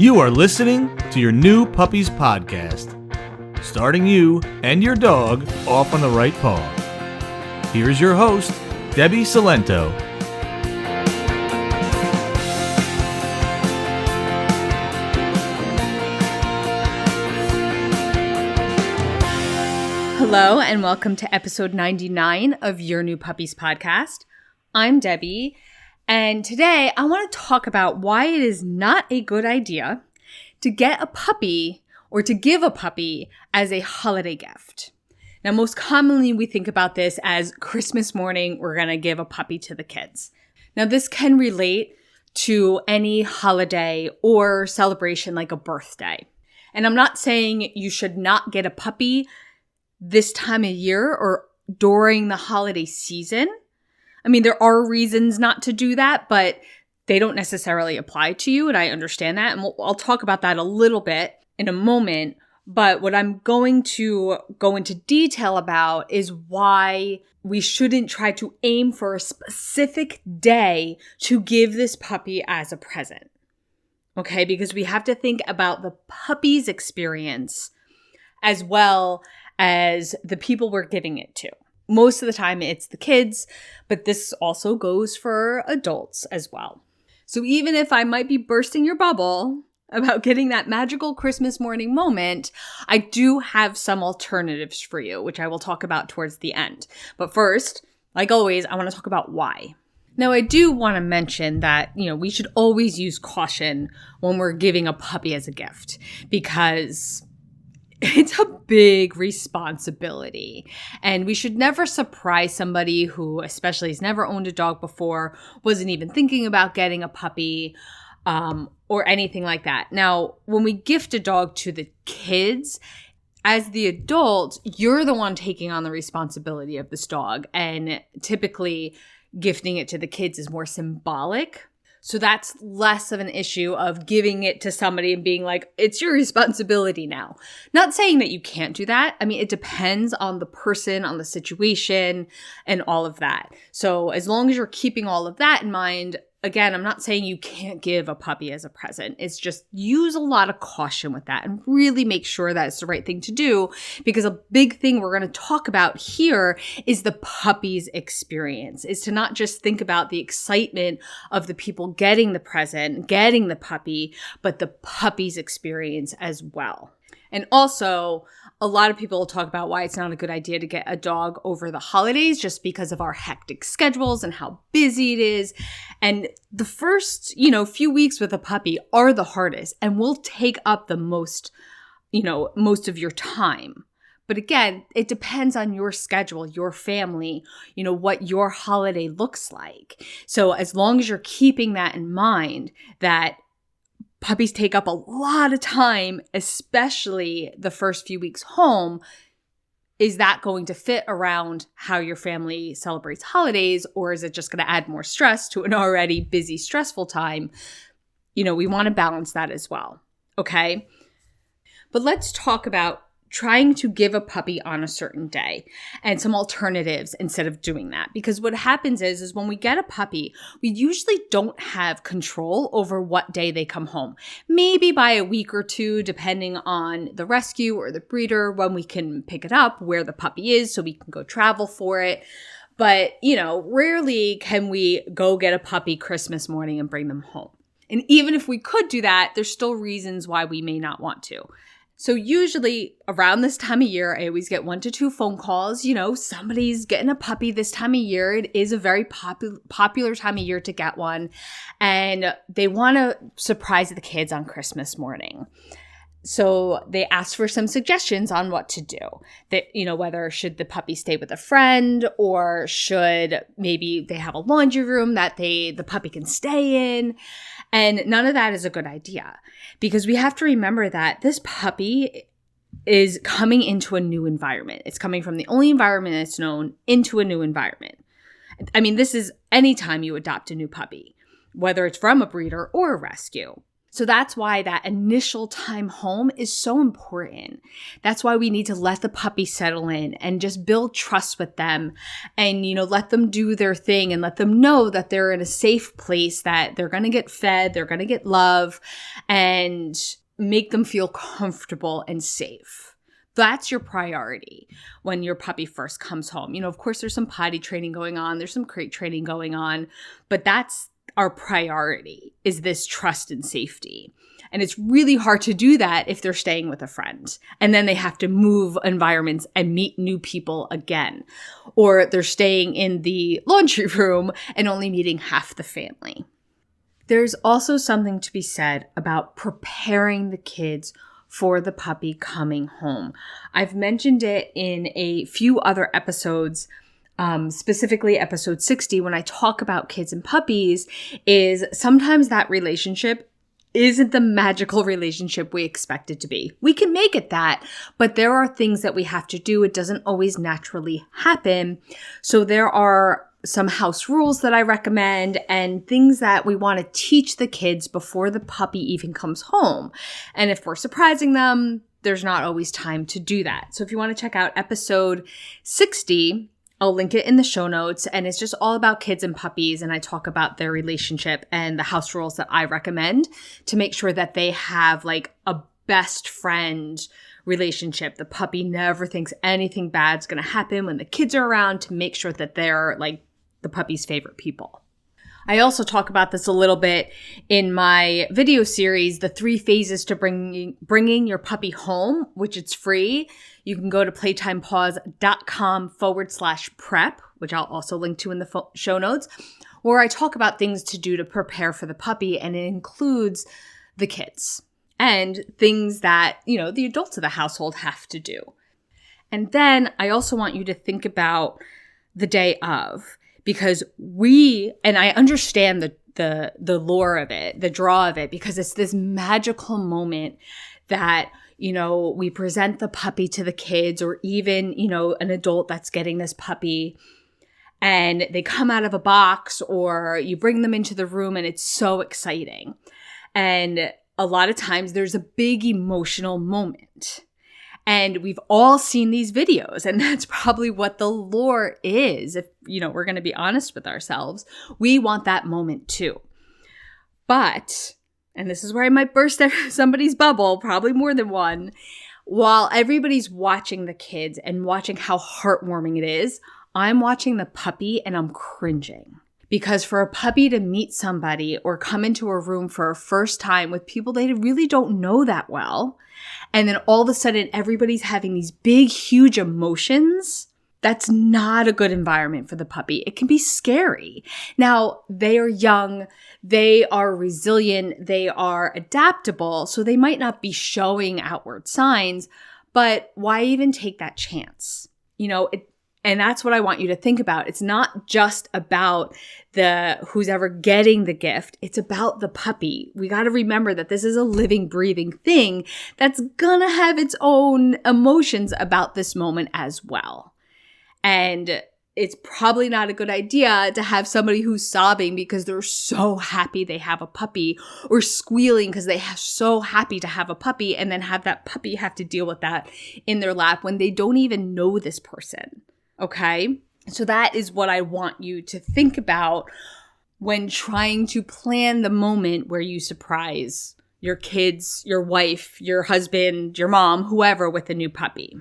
You are listening to your new Puppies podcast, starting you and your dog off on the right paw. Here's your host, Debbie Salento. Hello and welcome to episode 99 of Your New Puppies podcast. I'm Debbie, and today I want to talk about why it is not a good idea to get a puppy or to give a puppy as a holiday gift. Now, most commonly we think about this as Christmas morning, we're going to give a puppy to the kids. Now, this can relate to any holiday or celebration like a birthday. And I'm not saying you should not get a puppy this time of year or during the holiday season. I mean, there are reasons not to do that, but they don't necessarily apply to you, and I understand that. And I'll talk about that a little bit in a moment. But what I'm going to go into detail about is why we shouldn't try to aim for a specific day to give this puppy as a present. Okay? Because we have to think about the puppy's experience as well as the people we're giving it to. Most of the time it's the kids, but this also goes for adults as well. So even if I might be bursting your bubble about getting that magical Christmas morning moment, I do have some alternatives for you, which I will talk about towards the end. But first, like always, I want to talk about why. Now, I do want to mention that, we should always use caution when we're giving a puppy as a gift, because it's a big responsibility, and we should never surprise somebody who especially has never owned a dog before, wasn't even thinking about getting a puppy, or anything like that. Now, when we gift a dog to the kids, as the adult, you're the one taking on the responsibility of this dog, and typically gifting it to the kids is more symbolic. So that's less of an issue of giving it to somebody and being like, it's your responsibility now. Not saying that you can't do that. I mean, it depends on the person, on the situation, and all of that. So as long as you're keeping all of that in mind, again, I'm not saying you can't give a puppy as a present. It's just use a lot of caution with that and really make sure that it's the right thing to do, because a big thing we're going to talk about here is the puppy's experience, is to not just think about the excitement of the people getting the present, getting the puppy, but the puppy's experience as well. And also, a lot of people will talk about why it's not a good idea to get a dog over the holidays just because of our hectic schedules and how busy it is. And the first, few weeks with a puppy are the hardest and will take up the most of your time. But again, it depends on your schedule, your family, what your holiday looks like. So as long as you're keeping that in mind, that puppies take up a lot of time, especially the first few weeks home. Is that going to fit around how your family celebrates holidays, or is it just going to add more stress to an already busy, stressful time? We want to balance that as well. Okay? But let's talk about trying to give a puppy on a certain day and some alternatives instead of doing that. Because what happens is when we get a puppy, we usually don't have control over what day they come home. Maybe by a week or two, depending on the rescue or the breeder, when we can pick it up, where the puppy is, so we can go travel for it. But, rarely can we go get a puppy Christmas morning and bring them home. And even if we could do that, there's still reasons why we may not want to. So usually around this time of year, I always get 1 to 2 phone calls. Somebody's getting a puppy this time of year. It is a very popular time of year to get one. And they want to surprise the kids on Christmas morning. So they ask for some suggestions on what to do. That, whether should the puppy stay with a friend, or should maybe they have a laundry room that the puppy can stay in. And none of that is a good idea, because we have to remember that this puppy is coming into a new environment. It's coming from the only environment it's known into a new environment. I mean, this is anytime you adopt a new puppy, whether it's from a breeder or a rescue. So that's why that initial time home is so important. That's why we need to let the puppy settle in and just build trust with them and, let them do their thing and let them know that they're in a safe place, that they're going to get fed, they're going to get love, and make them feel comfortable and safe. That's your priority when your puppy first comes home. Of course, there's some potty training going on. There's some crate training going on, but that's our priority, is this trust and safety. And it's really hard to do that if they're staying with a friend and then they have to move environments and meet new people again. Or they're staying in the laundry room and only meeting half the family. There's also something to be said about preparing the kids for the puppy coming home. I've mentioned it in a few other episodes, specifically episode 60, when I talk about kids and puppies, is sometimes that relationship isn't the magical relationship we expect it to be. We can make it that, but there are things that we have to do. It doesn't always naturally happen. So there are some house rules that I recommend and things that we want to teach the kids before the puppy even comes home. And if we're surprising them, there's not always time to do that. So if you want to check out episode 60, I'll link it in the show notes, and it's just all about kids and puppies, and I talk about their relationship and the house rules that I recommend to make sure that they have like a best friend relationship. The puppy never thinks anything bad's going to happen when the kids are around, to make sure that they're like the puppy's favorite people. I also talk about this a little bit in my video series, The 3 Phases to Bringing Your Puppy Home, which it's free. You can go to playtimepause.com/prep, which I'll also link to in the show notes, where I talk about things to do to prepare for the puppy, and it includes the kids and things that, the adults of the household have to do. And then I also want you to think about the day of, because and I understand the lore of it, the draw of it, because it's this magical moment that, we present the puppy to the kids, or even, an adult that's getting this puppy, and they come out of a box, or you bring them into the room, and it's so exciting. And a lot of times there's a big emotional moment. And we've all seen these videos, and that's probably what the lore is. If, we're going to be honest with ourselves, we want that moment too. But, and this is where I might burst somebody's bubble, probably more than one, while everybody's watching the kids and watching how heartwarming it is, I'm watching the puppy and I'm cringing. Because for a puppy to meet somebody or come into a room for a first time with people they really don't know that well, and then all of a sudden everybody's having these big, huge emotions, that's not a good environment for the puppy. It can be scary. Now, they are young, they are resilient, they are adaptable, so they might not be showing outward signs, but why even take that chance? And that's what I want you to think about. It's not just about who's ever getting the gift. It's about the puppy. We got to remember that this is a living, breathing thing that's gonna have its own emotions about this moment as well. And it's probably not a good idea to have somebody who's sobbing because they're so happy they have a puppy, or squealing because they're so happy to have a puppy, and then have that puppy have to deal with that in their lap when they don't even know this person. Okay? So that is what I want you to think about when trying to plan the moment where you surprise your kids, your wife, your husband, your mom, whoever, with a new puppy.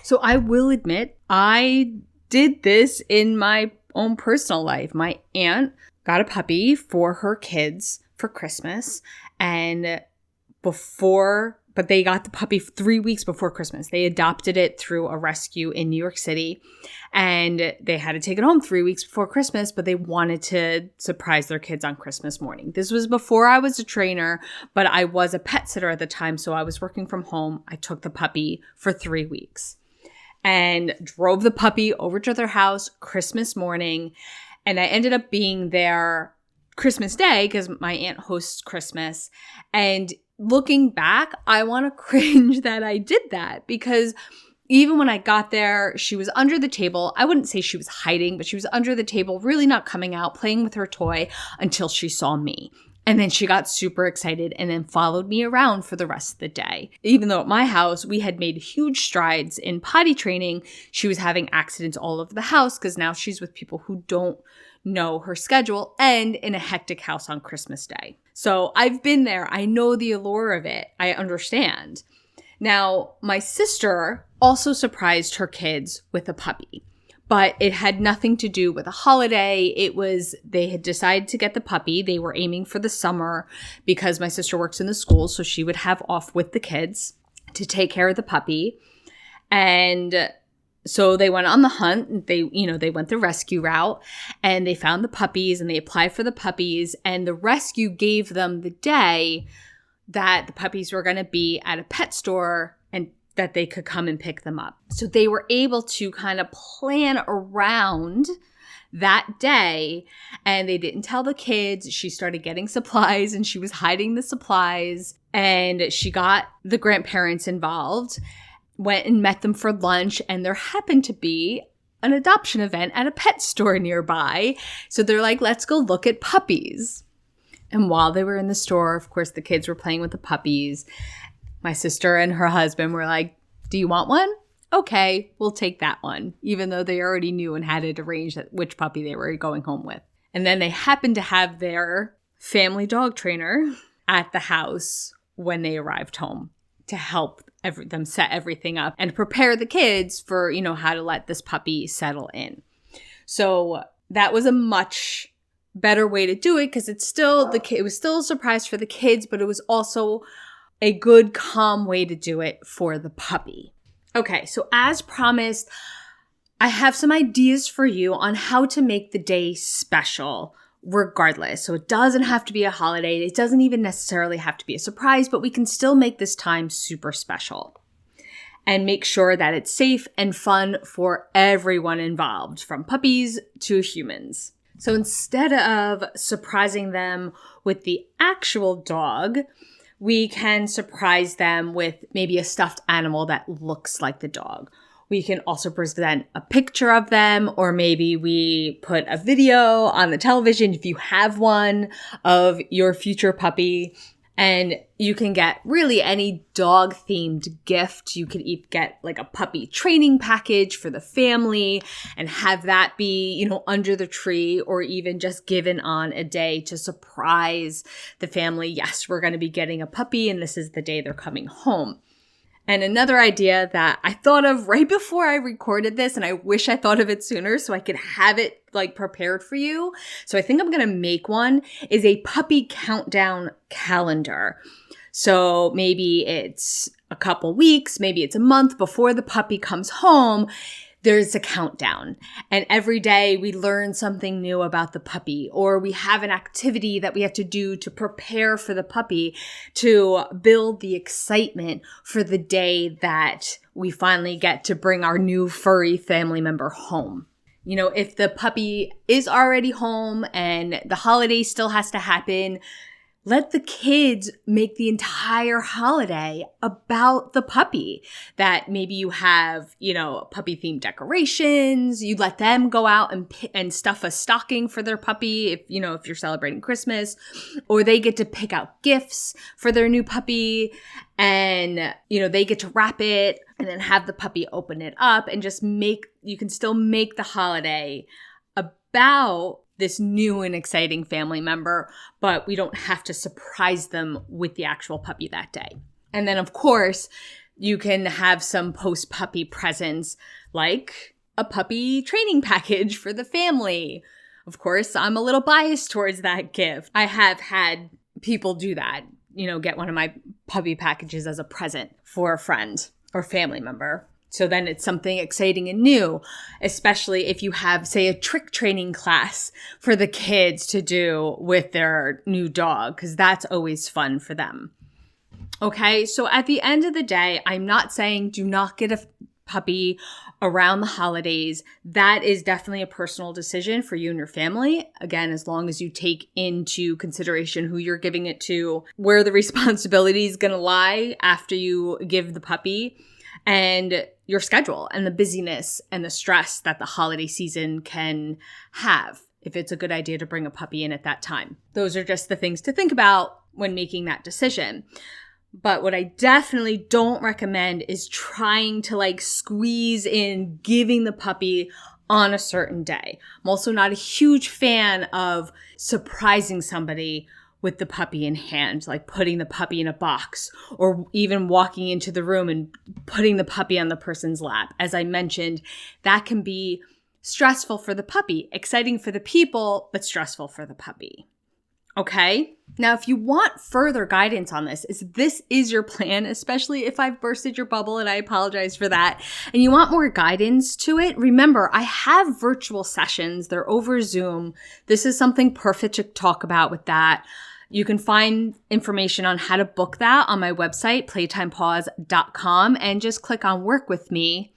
So I will admit, I did this in my own personal life. My aunt got a puppy for her kids for Christmas, but they got the puppy 3 weeks before Christmas. They adopted it through a rescue in New York City, and they had to take it home 3 weeks before Christmas, but they wanted to surprise their kids on Christmas morning. This was before I was a trainer, but I was a pet sitter at the time, so I was working from home. I took the puppy for 3 weeks and drove the puppy over to their house Christmas morning, and I ended up being there Christmas Day because my aunt hosts Christmas. And looking back, I want to cringe that I did that, because even when I got there, she was under the table. I wouldn't say she was hiding, but she was under the table, really not coming out, playing with her toy until she saw me. And then she got super excited and then followed me around for the rest of the day. Even though at my house, we had made huge strides in potty training, she was having accidents all over the house because now she's with people who don't know her schedule and in a hectic house on Christmas Day. So I've been there. I know the allure of it. I understand. Now, my sister also surprised her kids with a puppy. But it had nothing to do with a holiday. They had decided to get the puppy. They were aiming for the summer because my sister works in the school, so she would have off with the kids to take care of the puppy. And so they went on the hunt. They went the rescue route and they found the puppies and they applied for the puppies. And the rescue gave them the day that the puppies were going to be at a pet store and that they could come and pick them up. So they were able to kind of plan around that day, and they didn't tell the kids. She started getting supplies and she was hiding the supplies, and she got the grandparents involved, went and met them for lunch, and there happened to be an adoption event at a pet store nearby. So they're like, let's go look at puppies. And while they were in the store, of course, the kids were playing with the puppies. My sister and her husband were like, do you want one? Okay, we'll take that one, even though they already knew and had it arranged which puppy they were going home with. And then they happened to have their family dog trainer at the house when they arrived home to help them set everything up and prepare the kids for, how to let this puppy settle in. So that was a much better way to do it because it was still a surprise for the kids, but it was also a good, calm way to do it for the puppy. Okay, so as promised, I have some ideas for you on how to make the day special regardless. So it doesn't have to be a holiday. It doesn't even necessarily have to be a surprise, but we can still make this time super special and make sure that it's safe and fun for everyone involved, from puppies to humans. So instead of surprising them with the actual dog, we can surprise them with maybe a stuffed animal that looks like the dog. We can also present a picture of them, or maybe we put a video on the television if you have one of your future puppy. And you can get really any dog-themed gift. You could get like a puppy training package for the family and have that be, under the tree, or even just given on a day to surprise the family. Yes, we're going to be getting a puppy and this is the day they're coming home. And another idea that I thought of right before I recorded this, and I wish I thought of it sooner so I could have it prepared for you. So I think I'm going to make one, is a puppy countdown calendar. So maybe it's a couple weeks, maybe it's a month before the puppy comes home. There's a countdown, and every day we learn something new about the puppy, or we have an activity that we have to do to prepare for the puppy to build the excitement for the day that we finally get to bring our new furry family member home. If the puppy is already home and the holiday still has to happen, let the kids make the entire holiday about the puppy. That maybe you have, puppy-themed decorations. You let them go out and stuff a stocking for their puppy if you're celebrating Christmas. Or they get to pick out gifts for their new puppy. And, they get to wrap it and then have the puppy open it up and just you can still make the holiday about this new and exciting family member, but we don't have to surprise them with the actual puppy that day. And then, of course, you can have some post-puppy presents like a puppy training package for the family. Of course, I'm a little biased towards that gift. I have had people do that, get one of my puppy packages as a present for a friend or family member. So then it's something exciting and new, especially if you have, say, a trick training class for the kids to do with their new dog, because that's always fun for them. Okay, so at the end of the day, I'm not saying do not get a puppy around the holidays. That is definitely a personal decision for you and your family. Again, as long as you take into consideration who you're giving it to, where the responsibility is going to lie after you give the puppy, and your schedule and the busyness and the stress that the holiday season can have. if it's a good idea to bring a puppy in at that time. Those are just the things to think about when making that decision. But what I definitely don't recommend is trying to like squeeze in giving the puppy on a certain day. I'm also not a huge fan of surprising somebody with the puppy in hand, like putting the puppy in a box or even walking into the room and putting the puppy on the person's lap. As I mentioned, that can be stressful for the puppy, exciting for the people, but stressful for the puppy. Okay? Now, if you want further guidance on this is your plan, especially if I've bursted your bubble, and I apologize for that, and you want more guidance to it, remember, I have virtual sessions. They're over Zoom. This is something perfect to talk about with that. You can find information on how to book that on my website, playtimepause.com, and just click on Work With Me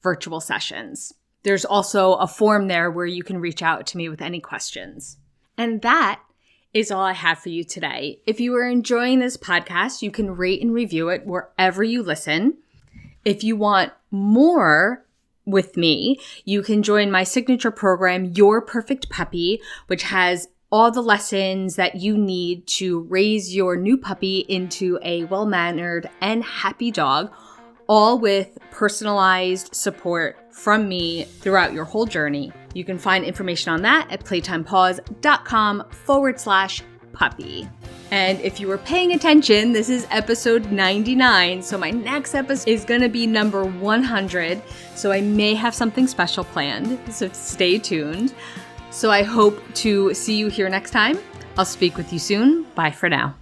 virtual sessions. There's also a form there where you can reach out to me with any questions. And that is all I have for you today. If you are enjoying this podcast, you can rate and review it wherever you listen. If you want more with me, you can join my signature program, Your Perfect Puppy, which has all the lessons that you need to raise your new puppy into a well-mannered and happy dog, all with personalized support from me throughout your whole journey. You can find information on that at playtimepause.com/puppy. And if you were paying attention, this is episode 99. So my next episode is going to be number 100. So I may have something special planned. So stay tuned. So I hope to see you here next time. I'll speak with you soon. Bye for now.